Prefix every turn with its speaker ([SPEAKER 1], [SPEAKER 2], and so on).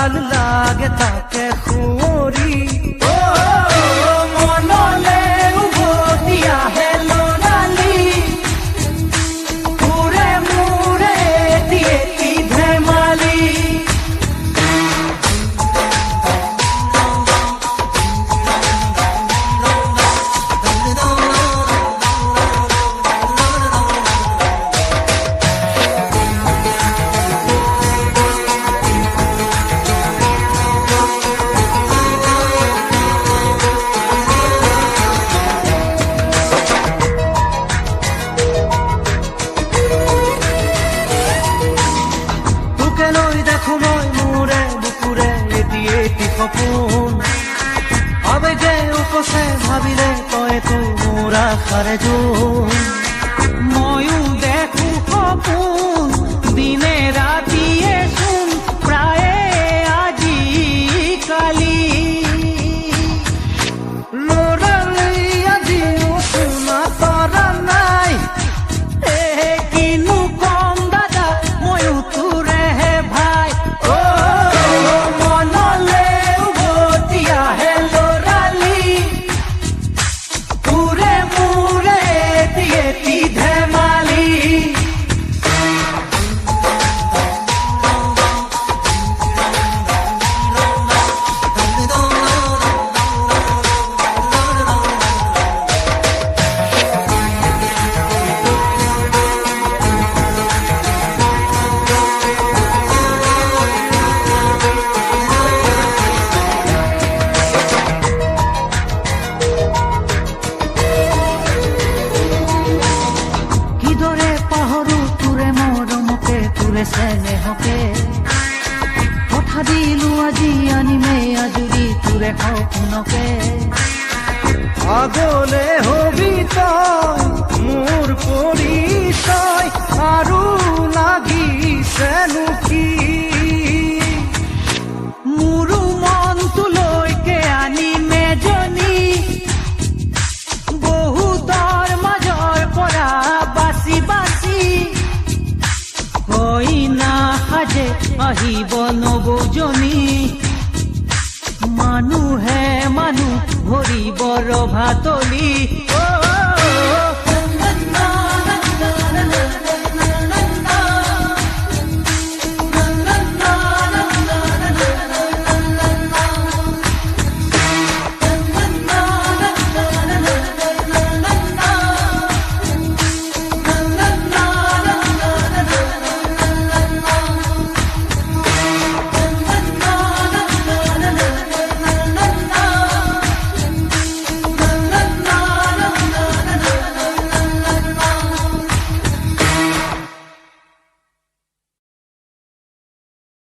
[SPEAKER 1] ভাল লাগে তাকে সুঁৱৰি মনলে উভতি আহে লৰালি ঘূৰে মূৰে এটি ধেমালি সপোন আবেগে উপচে ভাবিলে তই তোৰ আশাৰে জোন ময়ো দেখো সপোন দিনে ৰাতিয়ে চোন প্ৰায়ে আজিকালি লৰালি আজিও শুনা তৰা নাই কিনো কম দাদা ময়ো তোৰেহে ভাই স্নেহকে কথা দিলো আজি আনিমে আজুৰি তোৰে সপোনকে আগলে হবি তই মোৰ পৰিচয় আৰু লাগিছেনো কি মোৰো মনটোলৈকে আনিমে জনী বহুতৰ মাজৰ পৰা বাচি বাচি না সাজে আহিব নবজনী মানুহে মানুহ ভৰিব ৰভাতলি